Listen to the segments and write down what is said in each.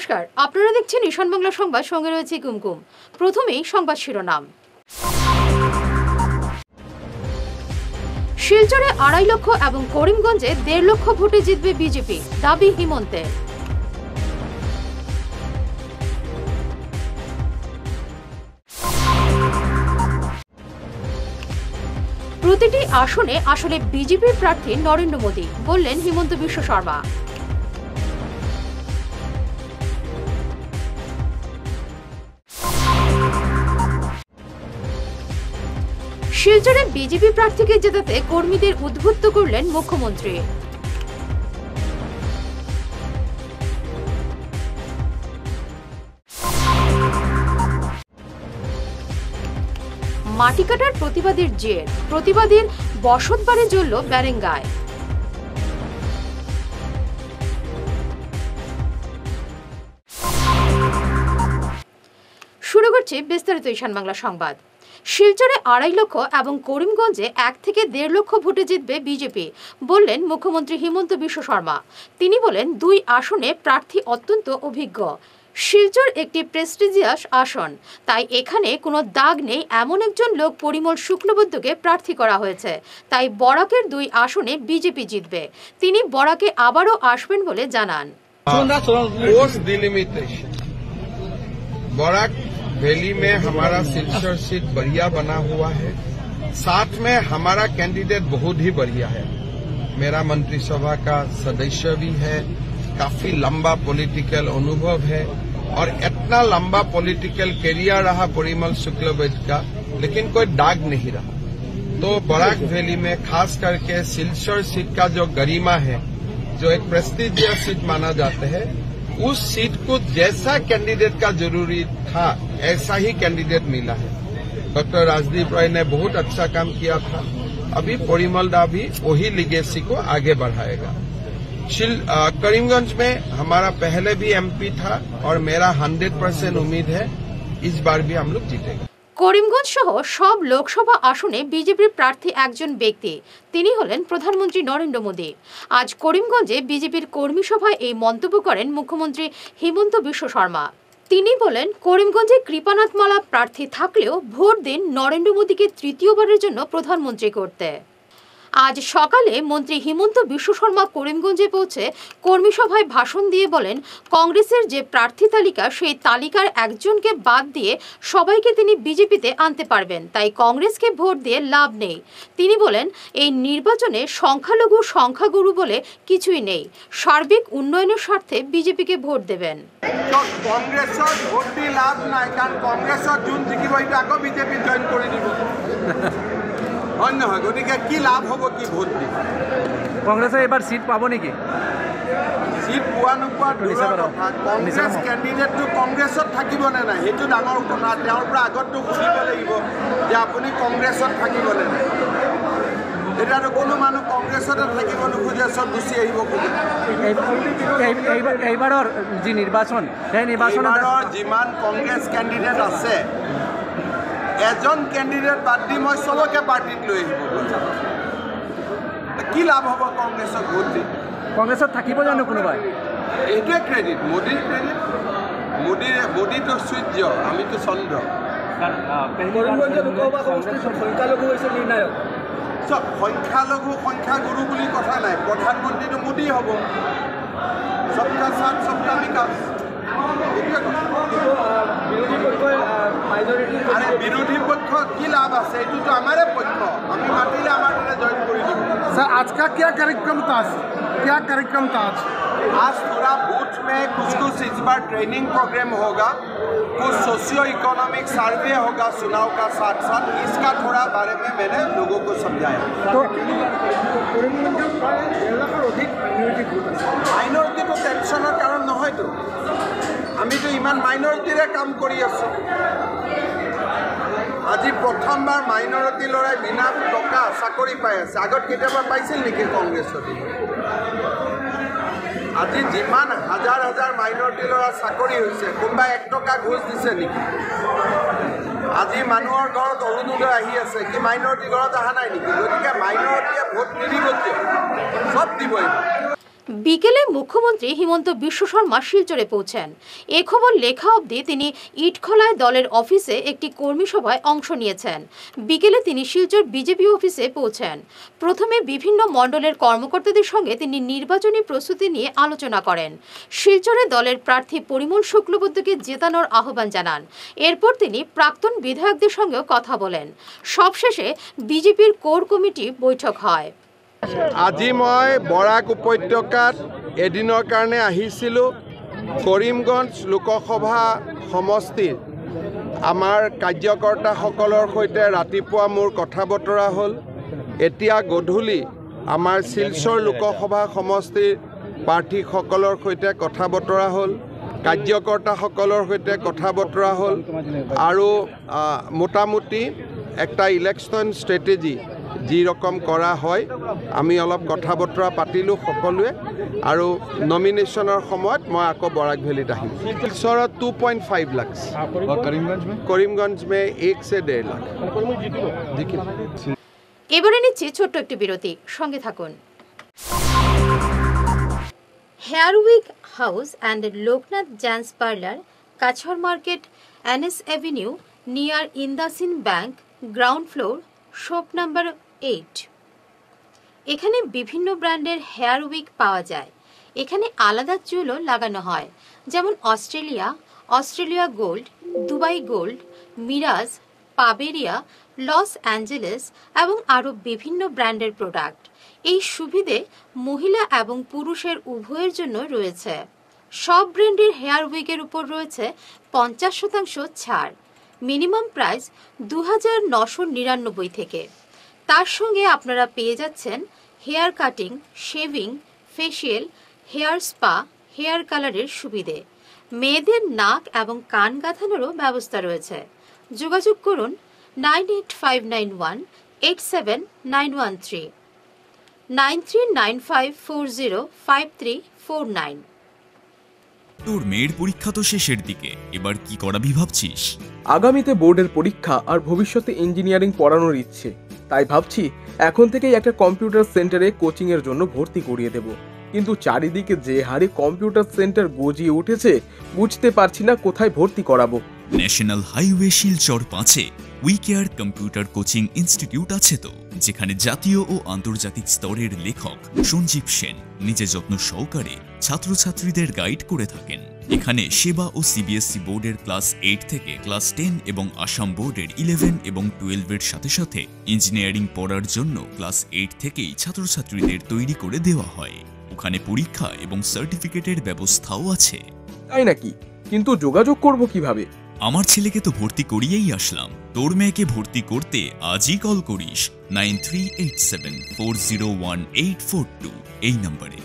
নমস্কার, আপনারা দেখছেন ঈশান বাংলা সংবাদ, সঙ্গে রয়েছে কুমকুম। প্রথমেই সংবাদ শিরোনাম। শিলচরে 2.5 লক্ষ এবং করিমগঞ্জে 1.5 লক্ষ ভোটে জিতবে বিজেপি, দাবি হিমন্তের। প্রতিটি আসনে আসলে বিজেপির প্রার্থী নরেন্দ্র মোদী, বললেন হিমন্ত বিশ্ব শর্মা। শিলচরে বিজেপি প্রার্থীকে জেতাতে কর্মীদের উদ্বুদ্ধ করলেন মুখ্যমন্ত্রী। মাটি কাটার প্রতিবাদের জের, প্রতিবাদের বসতবাড়ি জ্বলল ব্যারেঙ্গায়। শুরু করছে বিস্তারিত ঈশান বাংলা সংবাদ। শিলচরে 2.5 লক্ষ এবং করিমগঞ্জে 1 থেকে 1.5 লক্ষ ভোটে জিতবে বিজেপি, বললেন মুখ্যমন্ত্রী হিমন্ত বিশ্ব শর্মা। তিনি বলেন, 2 আসনে প্রার্থী অত্যন্ত অভিজ্ঞ। শিলচর একটি প্রেস্টিজিয়াস আসন, তাই এখানে কোনো দাগ নেই এমন একজন লোক পরিমল শুক্লবৈদ্যকে প্রার্থী করা হয়েছে। তাই বরাকের 2 আসনে বিজেপি জিতবে। তিনি বরাকে আবারও আসবেন বলে জানান। बराक वैली में हमारा सिलचर सीट बढ़िया बना हुआ है, साथ में हमारा कैंडिडेट बहुत ही बढ़िया है। मेरा मंत्रिसभा का सदस्य भी है, काफी लंबा पॉलिटिकल अनुभव है और इतना लंबा पॉलिटिकल कैरियर रहा परिमल शुक्लबैद्य का, लेकिन कोई दाग नहीं रहा। तो बराक वैली में खास करके सिलचर सीट का जो गरिमा है, जो एक प्रेस्टिजियस सीट माना जाता है, उस सीट को जैसा कैंडिडेट का जरूरी था ऐसा ही कैंडिडेट मिला है। डॉक्टर राजदीप राय ने बहुत अच्छा काम किया था, अभी परिमल दा भी वही लिगेसी को आगे बढ़ाएगा। करीमगंज में हमारा पहले भी एमपी था और मेरा 100% उम्मीद है इस बार भी हम लोग जीतेंगे। করিমগঞ্জ সহ সব লোকসভা আসনে বিজেপির প্রার্থী একজন ব্যক্তি, তিনি হলেন প্রধানমন্ত্রী নরেন্দ্র মোদী। আজ করিমগঞ্জে বিজেপির কর্মী সভায় এই মন্তব্য করেন মুখ্যমন্ত্রী হিমন্ত বিশ্ব শর্মা। তিনি বলেন, করিমগঞ্জে কৃপানাথ মালা প্রার্থী থাকলেও ভোট দিন নরেন্দ্র মোদীকে তৃতীয়বারের জন্য প্রধানমন্ত্রী করতে। আজ সকালে মন্ত্রী হিমন্ত বিশ্ব শর্মা করিমগঞ্জে পৌঁছে কর্মী সভায় ভাষণ দিয়ে বলেন, কংগ্রেসের যে প্রার্থী তালিকা, সেই তালিকার একজনকে বাদ দিয়ে সবাইকে তিনি বিজেপিতে আনতে পারবেন, তাই কংগ্রেসকে ভোট দিয়ে লাভ নেই। তিনি বলেন, এই নির্বাচনে সংখ্যালঘু সংখ্যাগুরু বলে কিছুই নেই, সার্বিক উন্নয়নের স্বার্থে বিজেপিকে ভোট দেবেন। কংগ্রেসের ভোট দিয়ে লাভ নাই, কারণ কংগ্রেসের যোন জিকিব এটা আকৌ বিজেপি জয়েন করে দিব। অন্য হয়, গতিকে কি লাভ হব কি ভোট দি? কংগ্রেসে এবার সিট পাব নেকি? সিট পোৱা নোপোৱা দূৰৰ কথা, কংগ্ৰেছ কেণ্ডিডেটটো কংগ্ৰেছত থাকিব নে নাই সেইটো ডাঙৰ কথা। তেওঁৰ পৰা আগতটো সুধিব লাগিব যে আপুনি কংগ্ৰেছত থাকিব নে নাই। এতিয়াতো কোনো মানুহ কংগ্ৰেছতে থাকিব নোখোজে, চব গুচি আহিব খোজে। এইবাৰৰ যি নিৰ্বাচন, সেই নিৰ্বাচনত যিমান কংগ্ৰেছ কেণ্ডিডেট আছে, এজন কেণ্ডিডেট বাদ দি মই চবকে পাৰ্টিত লৈ আহিব। কি লাভ হ'ব কংগ্ৰেছক ভোট দি? কংগ্ৰেছত থাকিব জানো কোনোবাই? এইটোৱে ক্ৰেডিট, মোদীৰ ক্ৰেডিট। মোদীটো সূৰ্য, আমিতো চন্দ্ৰ। চব সংখ্যালঘু সংখ্যাগুৰু বুলি কথা নাই, প্ৰধানমন্ত্ৰীটো মোদী হ'ব। সবকা সাথ সবকা বিকাশ। বিরোধী পক্ষ কি লাভ আছে? এইটো আমারে পক্ষ, আমি মাতিলে আমার জয়েন করে দিব। सर आज का क्या कार्यक्रम था? आज आज थोड़ा बूथ में कुछ इस बार ट्रेनिंग प्रोग्राम होगा, कुछ सोशियो इकोनॉमिक सर्वे होगा चुनाव का साथ साथ, इसका थोड़ा बारे में मैंने लोगों को समझाया। तो माइनरिटी तो टेंशनर कारण নহয় तो, আমি তো ইমান মাইনৰিটিৰে কাম কৰি আছো। আজি প্ৰথমবাৰ মাইনৰিটি ল'ৰাই বিনা টকা চাকৰি পাই আছে। আগত কেতিয়াবা পাইছিল নেকি কংগ্ৰেছত? আজি যিমান হাজাৰ হাজাৰ মাইনৰিটি ল'ৰা চাকৰি হৈছে, কোনোবাই 1 টকা ঘোষ দিছে নেকি? আজি মানুহৰ ঘৰত অৰুণোদয় আহি আছে, কি মাইনৰিটি ঘৰত অহা নাই নেকি? গতিকে মাইনৰিটিয়ে ভোট নিদিব, চব দিব। বিকেলে মুখ্যমন্ত্রী হিমন্ত বিশ্ব শর্মা শিলচরে পৌঁছেন। এ খবর লেখা অবধি তিনি ইটখলায় দলের অফিসে একটি কর্মী সভায় অংশ নিয়েছেন। বিকেলে তিনি শিলচর বিজেপি অফিসে পৌঁছেন। প্রথমে বিভিন্ন মণ্ডলের কর্মকর্তাদের সঙ্গে তিনি নির্বাচনী প্রস্তুতি নিয়ে আলোচনা করেন। শিলচরে দলের প্রার্থী পরিমল শুক্লবৈদ্যকে জেতানোর আহ্বান জানান। এরপর তিনি প্রাক্তন বিধায়কদের সঙ্গেও কথা বলেন। সবশেষে বিজেপির কোর কমিটি বৈঠক হয়। আজি মই বৰাক উপত্যকাত এদিনৰ কাৰণে আহিছিলোঁ। কৰিমগঞ্জ লোকসভা সমষ্টিৰ আমাৰ কাৰ্যকৰ্তাসকলৰ সৈতে ৰাতিপুৱা মোৰ কথা বতৰা হ'ল। এতিয়া গধূলি আমাৰ শিলচৰ লোকসভা সমষ্টিৰ প্ৰাৰ্থীসকলৰ সৈতে কথা বতৰা হ'ল, কাৰ্যকৰ্তাসকলৰ সৈতে কথা বতৰা হ'ল আৰু মোটামুটি একটা ইলেকশ্যন ষ্ট্ৰেটেজি যি ৰকম কৰা হয় আমি অলপ কথা বতৰা পাতিলোঁ সকলোৱে আৰু নমিনেশ্যনৰ সময়ত মই আকৌ বৰাক ভেলীত আহিম। শিলচৰত 2.5 লাখ और करीमगंज में 1 से 1.5 लाख। এবারে নিচ্ছি ছোট্ট একটি বিরতি, সঙ্গে থাকুন। Hair wig house and Loknath gents parlour, Cachar market, NS avenue, near IndusInd bank, ground floor, shop number 8। এখানে বিভিন্ন ব্র্যান্ডের হেয়ার উইক পাওয়া যায়। এখানে আলাদা চুলও লাগানো হয়, যেমন Australia gold, Dubai gold, Mirage, পাবেরিয়া, লস অ্যাঞ্জেলেস এবং আরও বিভিন্ন ব্র্যান্ডের প্রোডাক্ট। এই সুবিধে মহিলা এবং পুরুষের উভয়ের জন্য রয়েছে। সব ব্র্যান্ডের হেয়ার উইকের উপর রয়েছে 50% ছাড়। মিনিমাম প্রাইস 2999 থেকে। তার সঙ্গে আপনারা পেয়ে যাচ্ছেন hair cutting, shaving, facial, hair spa, hair কালারের সুবিধে। মেয়েদের নাক এবং কান গাঁথানোরও ব্যবস্থা রয়েছে। যোগাযোগ করুন 9859187913, 9395405349। তোর মেয়ের পরীক্ষা তো শেষের দিকে, এবার কি করাবি ভাবছিস? আগামীতে বোর্ডের পরীক্ষা আর ভবিষ্যতে ইঞ্জিনিয়ারিং পড়ানোর ইচ্ছে, তাই ভাবছি এখন থেকেই একটা কম্পিউটার সেন্টারে কোচিং এর জন্য ভর্তি করিয়ে দেব। কিন্তু চারিদিকে যে হারে কম্পিউটার সেন্টার গজিয়ে উঠেছে, বুঝতে পারছি না কোথায় ভর্তি করাবো। ন্যাশনাল হাইওয়ে শিলচর 5-এ উইকেয়ার কম্পিউটার কোচিং ইনস্টিটিউট আছে তো, যেখানে জাতীয় ও আন্তর্জাতিক স্তরের লেখক সঞ্জীব সেন নিজে যত্ন সহকারে ছাত্রছাত্রীদের গাইড করে থাকেন। এখানে সেবা ও সিবিএসসি বোর্ডের ক্লাস 8 থেকে ক্লাস 10 এবং আসাম বোর্ডের 11 এবং 12-এর সাথে সাথে ইঞ্জিনিয়ারিং পড়ার জন্য ক্লাস 8 থেকেই ছাত্রছাত্রীদের তৈরি করে দেওয়া হয়। ওখানে পরীক্ষা এবং সার্টিফিকেটের ব্যবস্থাও আছে। তাই নাকি? কিন্তু যোগাযোগ করব কিভাবে? আমার ছেলেকে তো ভর্তি করিয়েই আসলাম। তোর মেয়েকে ভর্তি করতে আজই কল করিস 9387401842 এই নম্বরে।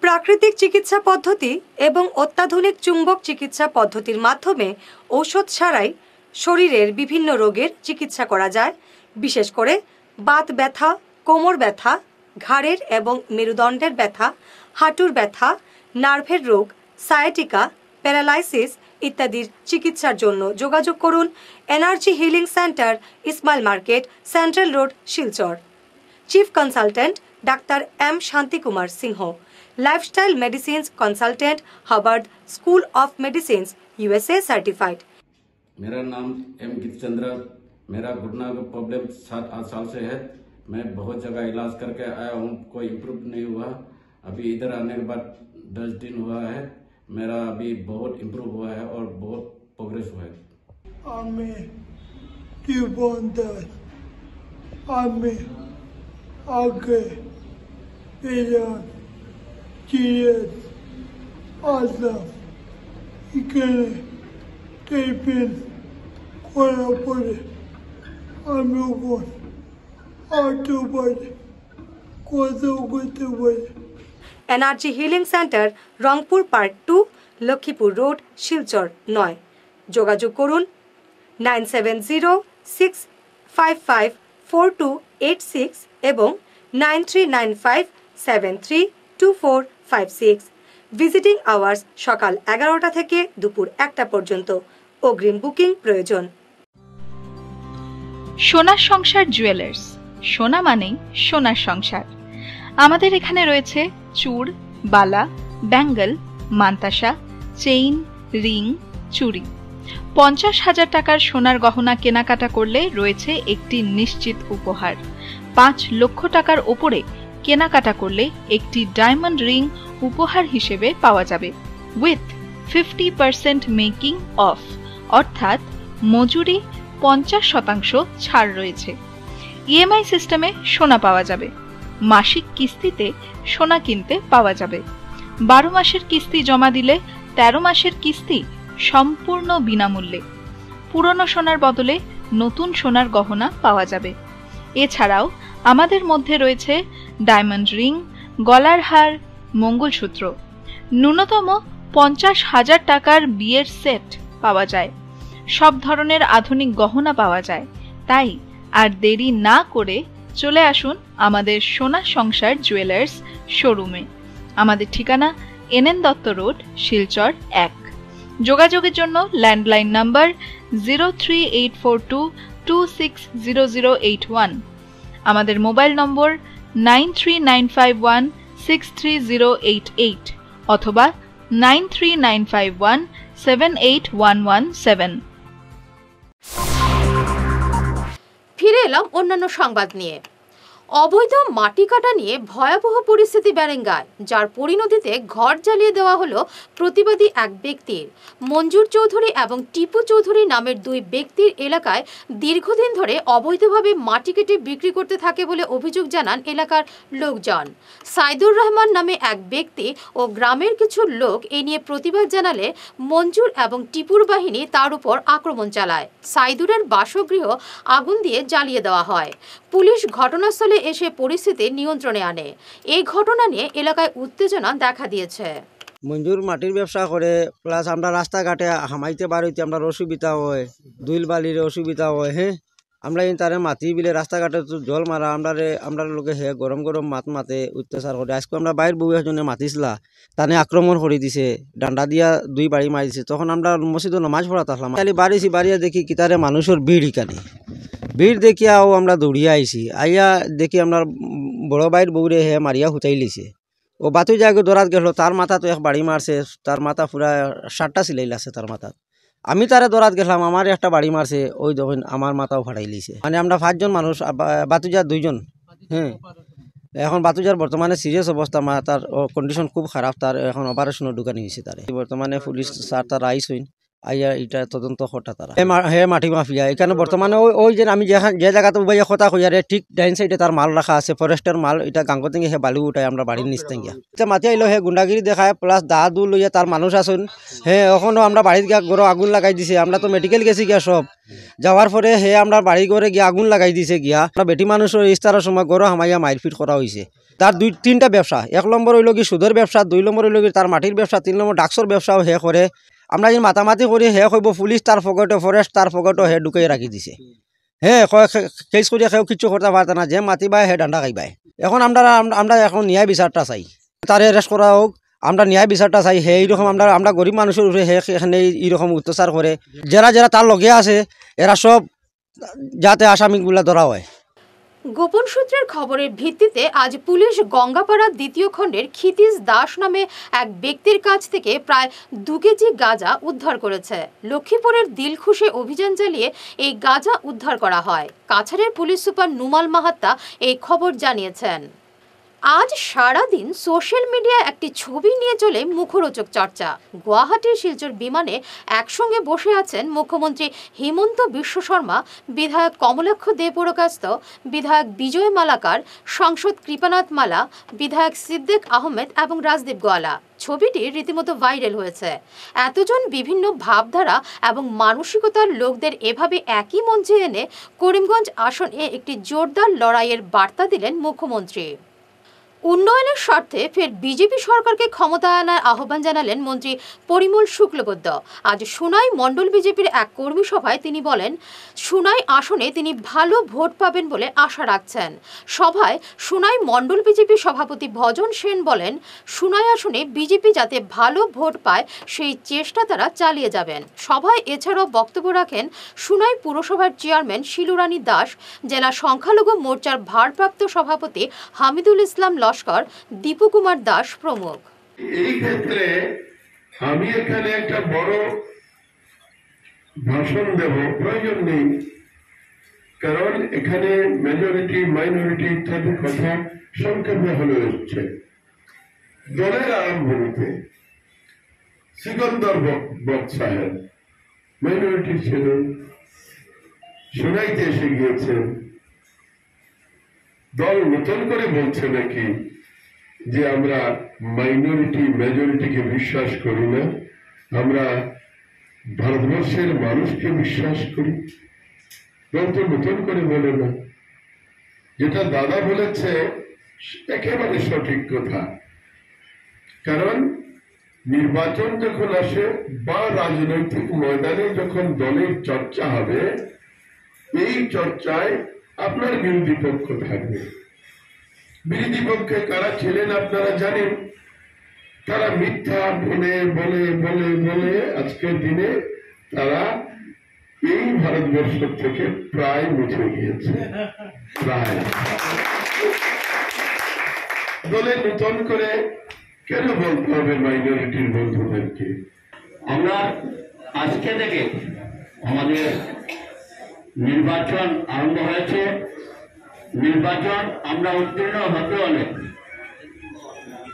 প্রাকৃতিক চিকিৎসা পদ্ধতি এবং অত্যাধুনিক চুম্বক চিকিৎসা পদ্ধতির মাধ্যমে ঔষধ ছাড়াই শরীরের বিভিন্ন রোগের চিকিৎসা করা যায়। বিশেষ করে বাত ব্যথা, কোমর ব্যথা, ঘাড়ের এবং মেরুদণ্ডের ব্যথা, হাঁটুর ব্যথা, নার্ভের রোগ, সায়াটিকা, প্যারালাইসিস ইত্যাদির চিকিৎসার জন্য যোগাযোগ করুন energy healing centre, Ismail market, central road, Silchar. Chief consultant doctor M Shanti Kumar Singh, lifestyle medicines consultant, Harvard school of medicines, USA certified. मेरा नाम एम गीतचंद्र, मेरा घुटना का प्रॉब्लम 7-8 साल से है। मैं बहुत जगह इलाज करके आया हूँ, कोई इम्प्रूव नहीं हुआ। अभी इधर आने के बाद 10 दिन हुआ है, मेरा अभी बहुत इम्प्रूव हुआ है और बहुत प्रोग्रेस हुआ है। Energy healing centre, Rangpur park 2, Lakshmipur road, Silchar 9। যোগাযোগ করুন 9706554286 এবং 9395732456। ভিজিটিং আওয়ার্স সকাল 11টা থেকে দুপুর 1টা পর্যন্ত। অগ্রিম বুকিং প্রয়োজন। সোনার সংসার জুয়েলার্স, সোনা মানেই সোনার সংসার। আমাদের এখানে রয়েছে চূড়, বালা, ব্যাঙ্গল, মান্তাসা, চেইন, রিং, চুড়ি। 50,000 টাকার সোনার গহনা কেনাকাটা করলে রয়েছে একটি নিশ্চিত উপহার। 5 লক্ষ টাকার ওপরে কেনাকাটা করলে একটি ডায়মন্ড রিং উপহার হিসেবে পাওয়া যাবে উইথ 50% মেকিং অফ, অর্থাৎ মজুরি 50% ছাড় রয়েছে। ইএমআই সিস্টেমে সোনা পাওয়া যাবে। মাসিক কিস্তিতে সোনা কিনতে পাওয়া যাবে। 12 মাসের কিস্তি জমা দিলে 13 মাসের কিস্তি সম্পূর্ণ বিনামূল্যে। পুরনো সোনার বদলে নতুন সোনার গহনা পাওয়া যাবে। এছাড়াও আমাদের মধ্যে রয়েছে ডায়মন্ড রিং, গলার হার, মঙ্গলসূত্র। ন্যূনতম 50,000 টাকার বিয়ের সেট পাওয়া যায়। সব ধরনের আধুনিক গহনা পাওয়া যায়। তাই আর দেরি না করে চলে আসুন আমাদের সোনা সংসার জুয়েলার্স শোরুমে। আমাদের ঠিকানা NN দত্ত রোড, শিলচর 1। যোগাযোগের জন্য ল্যান্ডলাইন নাম্বার 03842260081, আমাদের মোবাইল নম্বর 9395163088 অথবা 9395178117। ফিরে এলাম অন্যান্য সংবাদ নিয়ে। অবৈধ মাটি কাটা নিয়ে ভয়াবহ পরিস্থিতি বেরেঙ্গায়, যার পরিণতিতে ঘর জ্বালিয়ে দেওয়া হলো প্রতিবাদী এক ব্যক্তির। মঞ্জুর চৌধুরী এবং টিপু চৌধুরী নামের 2 ব্যক্তির এলাকায় দীর্ঘদিন ধরে অবৈধভাবে মাটি কেটে বিক্রি করতে থাকে বলে অভিযোগ জানান এলাকার লোকজন। সাইদুর রহমান নামে এক ব্যক্তি ও গ্রামের কিছু লোক এ নিয়ে প্রতিবাদ জানালে মঞ্জুর এবং টিপুর বাহিনী তার উপর আক্রমণ চালায়। সাইদুরের বাসগৃহ আগুন দিয়ে জ্বালিয়ে দেওয়া হয়। পুলিশ ঘটনাস্থলে এসে পরিস্থিতি নিয়ন্ত্রণে আনে। এই ঘটনা নিয়ে এলাকায় উত্তেজনা দেখা দিয়েছে। মঞ্জুর মাটির ব্যবসা করে, প্লাস আমরা রাস্তাঘাটে হামাইতে বাড়িতে আমরা অসুবিধা হয়, দুইল বালির অসুবিধা হয়। হ্যাঁ, আমরা তারে মাতি বিলে রাস্তাঘাটে জল মারা আমরা লোকে হে গরম গরম মাতে অত্যাচার করে। আজকে আমরা বাইরের বউ একজনে মাতিছিলা, তানে আক্রমণ করে দিছে, ডান্ডা দিয়া 2 বাড়ি মারি দিছে। তখন আমরা মসজিদে নামাজ পড়াতে আসলাম, খালি বাড়িয়া দেখি কিতারে মানুষের ভিড়। ইকানে ভিড় দেখিয়াও আমরা দৌড়িয়া আইছি। আইয়া দেখি আমরা বড় বাইর বউরে হে মারিয়া হুতাই লিছে। ও বাতু জায়গা দৌড়াত গেল, তার মাথা তো এক বাড়ি মারছে, তার মাথা পুরা 7টা সিলাই লাগছে তার মাথা। আমি তারে দৌড়াত গেলাম, আমার একটা বাড়ি মারছে, ওই যখন আমার মাথাও ফাটাই লিছে। মানে আমরা 5 জন মানুষ, বাতুজার 2 জন। হ্যাঁ, এখন বাতুজার বর্তমানে সিরিয়াস অবস্থা, তার কন্ডিশন খুব খারাপ, তার এখন অপারেশনের ঢুকানি হয়েছে। তার বর্তমানে পুলিশ স্যার তার আইস হইন, আইয়া এটা তদন্ত হটা তারা হে মাটি মাফিয়া। এখানে বর্তমানে ওই যে আমি যে জায়গাতে উবাইয়া কথা কইয়ারে ঠিক ডাইন সাইডে তার মাল রাখা আছে, ফরেস্টের মাল। এটা গাঙ্গতেঙ্গে হে বালু উঠায় আমরা বাড়ির নিচ তেঙ্গিয়া এটা মাতি আইলো। হে গুন্ডাগিরি দেখায়, প্লাস দা দু লইয়া তার মানুষ আসুন। হে এখনও আমরা বাড়ির গিয়া গরো আগুন লাগাই দিছে। আমরা তো মেডিকেল গেছি গিয়া সব যাওয়ার পরে হে আমরা বাড়ি ঘরে গিয়া আগুন লাগাই দিছে গিয়া। আমরা বেটি মানুষের ইস্তারের সময় গরো হামাইয়া মারপিট করা হয়েছে। তার 2-3টা ব্যবসা, 1 নম্বর হইল কি সুদের ব্যবসা, 2 নম্বর হইল কি তার মাটির ব্যবসা, 3 নম্বর ডাক্সর ব্যবসাও হে করে। আমরা যে মাতামাতি করি হে কইব পুলিশ তার ফগটো, ফরেস্ট তার ফগটো হে ঢুকাই রাখি দিছে। হ্যাঁ, কেস করিয়া কেউ কিছু করতে পারত না, যে মাতিবাই হে ডান্ডা খাইবাই। এখন আমরা এখন ন্যায় বিচারটা চাই, তারে অ্যারেস্ট করা হোক। আমরা ন্যায় বিচারটা চাই। হে এইরকম আমরা গরিব মানুষের উপরে হে এখানে এইরকম অত্যাচার করে। যারা তার লগে আছে এরা সব যাতে আসামিগুলা ধরা হয়। গোপন সূত্রের খবরের ভিত্তিতে আজ পুলিশ গঙ্গাপাড়া 2য় খণ্ডের ক্ষিতিশ দাস নামে এক ব্যক্তির কাছ থেকে প্রায় 2 কেজি গাঁজা উদ্ধার করেছে। লক্ষ্মীপুরের দিলখুশে অভিযান চালিয়ে এই গাঁজা উদ্ধার করা হয়। কাছাড়ের পুলিশ সুপার নুমাল মাহাত্তা এই খবর জানিয়েছেন। আজ সারাদিন সোশ্যাল মিডিয়ায় একটি ছবি নিয়ে চলে মুখরোচক চর্চা। গুয়াহাটির শিলচর বিমানে একসঙ্গে বসে আছেন মুখ্যমন্ত্রী হিমন্ত বিশ্ব শর্মা, বিধায়ক কমলাক্ষ দেববরকাস্ত, বিধায়ক বিজয় মালাকার, সাংসদ কৃপানাথ মালা, বিধায়ক সিদ্দিক আহমেদ এবং রাজদীপ গোয়ালা। ছবিটি রীতিমতো ভাইরাল হয়েছে। এতজন বিভিন্ন ভাবধারা এবং মানসিকতার লোকদের এভাবে একই মঞ্চে এনে করিমগঞ্জ আসনে একটি জোরদার লড়াইয়ের বার্তা দিলেন মুখ্যমন্ত্রী। উন্নয়নের স্বার্থে ফের বিজেপি সরকারকে ক্ষমতায় আনার আহ্বান জানালেন মন্ত্রী পরিমল শুক্লবৈদ্য। আজ সুনাই মণ্ডল বিজেপির এক কর্মী সভায় তিনি বলেন, সুনাই আসনে তিনি ভালো ভোট পাবেন বলে আশা রাখছেন। সভায় সুনাই মণ্ডল বিজেপি সভাপতি ভজন সেন বলেন, সুনাই আসনে বিজেপি যাতে ভালো ভোট পায় সেই চেষ্টা তারা চালিয়ে যাবেন। সভায় এছাড়াও বক্তব্য রাখেন সুনাই পুরসভার চেয়ারম্যান শিলুরানী দাস, জেলা সংখ্যালঘু মোর্চার ভারপ্রাপ্ত সভাপতি হামিদুল ইসলাম লস্কর, দীপু কুমার দাস প্রমুখ। এই ক্ষেত্রে আমি এখানে একটা বড় ভাষণ দেব প্রয়োজন নেই, কারণ এখানে মেজরিটি মাইনরিটি ইত্যাদি কথা সংক্ষেপে হলে এসছে। দলের আরম্ভণীতে সিকন্দর বক্স সাহেব মাইনরিটি ছিলেন, শোনাইতে এসে গিয়েছেন। দল নতুন করে বলছে নাকি যে আমরা মাইনরিটি মেজরিটিকে বিশ্বাস করি না, আমরা ভারতবর্ষের মানুষকে বিশ্বাস করি। দল তো নতুন করে বলে না, যেটা দাদা বলেছে একেবারে সঠিক কথা। কারণ নির্বাচন যখন আসে বা রাজনৈতিক ময়দানে যখন দলের চর্চা হবে, এই চর্চায় আপনার বিরোধী পক্ষ থাকবে। বিরোধী পক্ষে কারা ছিলেন আপনারা জানেন। তারা মিথ্যা বলে বলে বলে বলে আজকের দিনে তারা এই ভারতবর্ষ থেকে প্রায় মুছে গিয়েছে। প্রায় দলে নতুন করে কেন বলতে হবে মাইনরিটির বন্ধুদেরকে? আমরা আজকে থেকে আমাদের নির্বাচন আরম্ভ হয়েছে। নির্বাচন আমরা উত্তীর্ণ হতে হলে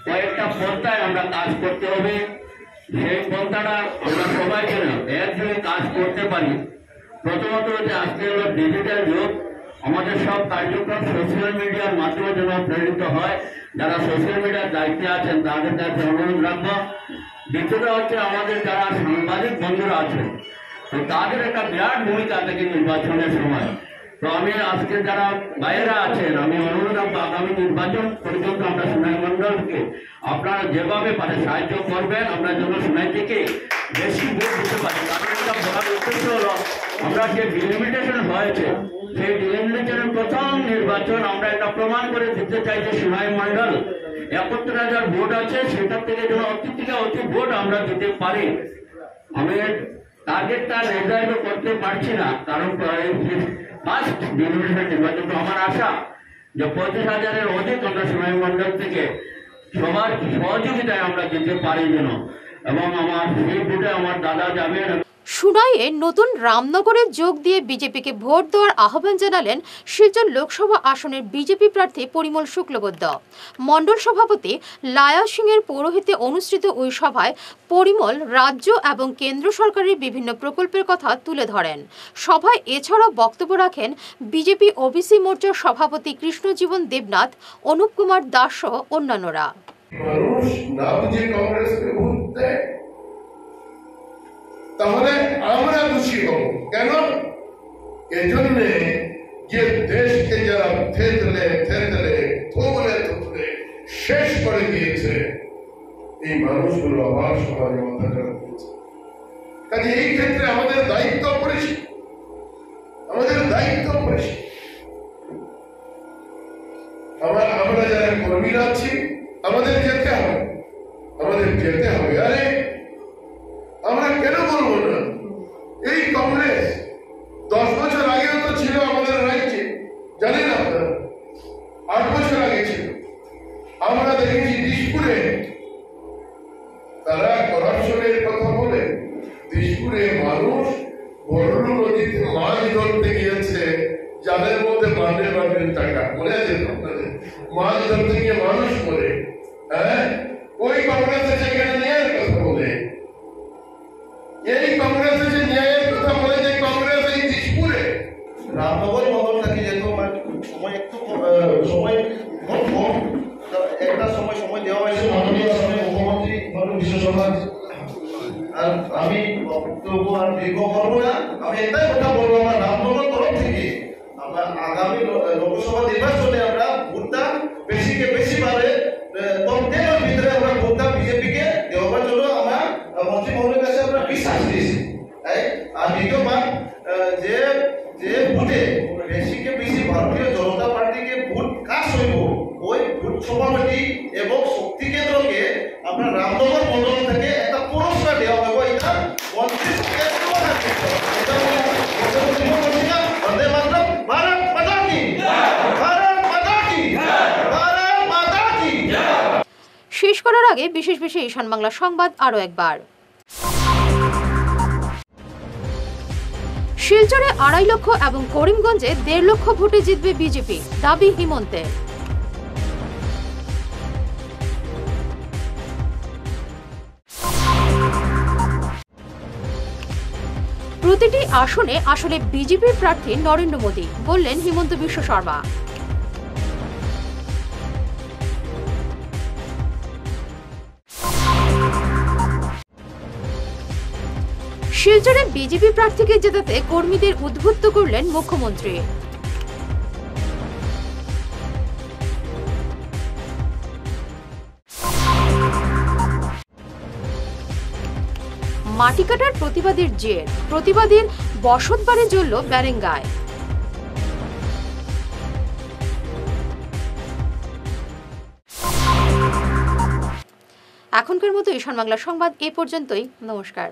কয়েকটা পন্থায় আমরা কাজ করতে হবে। সেই পন্থাটা আমরা সবাই যেন একযোগে কাজ করতে পারি। প্রথমত হচ্ছে আজকে হলো ডিজিটাল যুগ, আমাদের সব কার্যক্রম সোশ্যাল মিডিয়ার মাধ্যমে যেন প্রেরিত হয়। যারা সোশ্যাল মিডিয়ার দায়িত্বে আছেন তাদের কাছে অনুরোধ রাখবো। দ্বিতীয়ত হচ্ছে আমাদের যারা সাংবাদিক বন্ধুরা আছেন, তো তাদের একটা বিরাট ভূমিকা থাকে নির্বাচনের সময়। তো আমি আজকে যারা বাইরে আছেন আমি অনুরোধ রাখবো, আগামী নির্বাচন পর্যন্ত আমরা সোনাই মন্ডলকে আপনারা যেভাবে পারে সাহায্য করবেন, আমরা যেন সোনাই থেকে বেশি ভোট দিতে পারি। কারণ এটা বলার উদ্দেশ্য হলো আমরা যে ডিলিমিটেশন হয়েছে সেই ডিলিমিটেশনের প্রথম নির্বাচন আমরা এটা প্রমাণ করে দিতে চাই যে সোনাই মন্ডল ৭১,০০০ ভোট আছে, সেটার থেকে যেন অতি থেকে অতি ভোট আমরা দিতে পারি। আমি টার্গেটটা নির্ধারিত করতে পারছি না, কারণ ফার্স্ট ডিলিমিটেশন নির্বাচন। তো আমার আশা যে ৩৫,০০০-এর অধিক আমরা সোনাই মন্ডল থেকে সবার সহযোগিতায় আমরা দিতে পারি যেন, এবং আমার সেই ভোটে আমার দাদা যাবেন। সুনাইয়ে নতুন রামনগরে যোগ দিয়ে বিজেপিকে ভোট দেওয়ার আহ্বান জানালেন শিলচর লোকসভা আসনের বিজেপি প্রার্থী পরিমল শুক্লবৈদ্য। মণ্ডল সভাপতি লায়া সিং এর পৌরোহিত্যে অনুষ্ঠিত ওই সভায় পরিমল রাজ্য এবং কেন্দ্র সরকারের বিভিন্ন প্রকল্পের কথা তুলে ধরেন। সভায় এছাড়াও বক্তব্য রাখেন বিজেপি ওবিসি মোর্চার সভাপতি কৃষ্ণজীবন দেবনাথ, অনুপ কুমার দাস সহ অন্যান্যরা। তাহলে আমরা দোষী হব কেন? এজন্য যে দেশকে যারা থেতলে থেতলে থোবলে থোবলে শেষ করে দিয়েছে, এই মানুষগুলো আবার সমাজে মাথা চাড়া দিয়েছে। কাজে এই ক্ষেত্রে আমাদের দায়িত্ব পড়েছে, আমরা যারা কর্মীরা আছি আমাদের যেতে হবে। আরে আমরা কেন বলবো না? এই কংগ্রেস 10 বছর আগেও তো ছিল আমাদের রাজ্যে, জানেন আপনারা, 8 বছর আগে ছিল। আমরা দেখেছি দিশপুরে তারা করাপশনের কথা বলে দিশপুরে মানুষ বরলু নদীতে মাছ ধরতে গিয়েছে, যাদের মধ্যে বান্ডেল টাকা মনে আছে আপনাদের, মাছ ধরতে গিয়ে মানুষ করে। হ্যাঁ, ওই কংগ্রেস সেখানে ন্যায়ের কথা বলে, এই কংগ্রেস যে ন্যায়ের কথা বলে, যে কংগ্রেস এই দিশপুরে রামনগর মহল নাকি যেত সময় একটু সময় কম, একটা সময় দেওয়া হয়েছে মাননীয় মুখ্যমন্ত্রী বিশ্বসভার। আর আমি বক্তব্য আর দীর্ঘ করবো না, আমি একটাই কথা বলবো, আমরা রামনগর তরফ থেকে আমরা আগামী লোকসভা নির্বাচনে আমরা ভোটটা বেশিকে বেশি পারে কম দিনের ভিতরে আমরা ভোটটা বিজেপিকে দেওয়ার জন্য আমরা মন্ত্রী মহলের কাছে আমরা বিশ্বাস দিয়েছি। আর দ্বিতীয়বার যে ভোটে বেশিকে বেশি ভারতীয় জনতা পার্টিকে ভোট কাজ হইব, ওই ভোট সভাপতি এবং শক্তি কেন্দ্রকে আমরা রামনগর মন্ডল থেকে একটা পুরস্কার দেওয়া হইব। এটা মন্ত্রী ভারত মাতা কি, ভারত মাতা কি, ভারত মাতা কি। শেষ করার আগে বিশেষ ঈশান বাংলা সংবাদ আরও একবার। শিলচরে 2.5 লক্ষ এবং করিমগঞ্জে 1.5 লক্ষ ভোটে জিতবে বিজেপি, দাবি হিমন্তের। প্রতিটি আসনে আসলে বিজেপির প্রার্থী নরেন্দ্র মোদী, বললেন হিমন্ত বিশ্ব শর্মা। শিলচরে বিজেপি প্রার্থীকে জেতাতে কর্মীদের উদ্বুদ্ধ করলেন মুখ্যমন্ত্রী। মাটি কাটার প্রতিবাদের জের, প্রতিবাদের বসতবাড়ি জ্বলল ব্যারেঙ্গায়। এখনকার মতো ঈশান বাংলা সংবাদ এ পর্যন্তই। নমস্কার।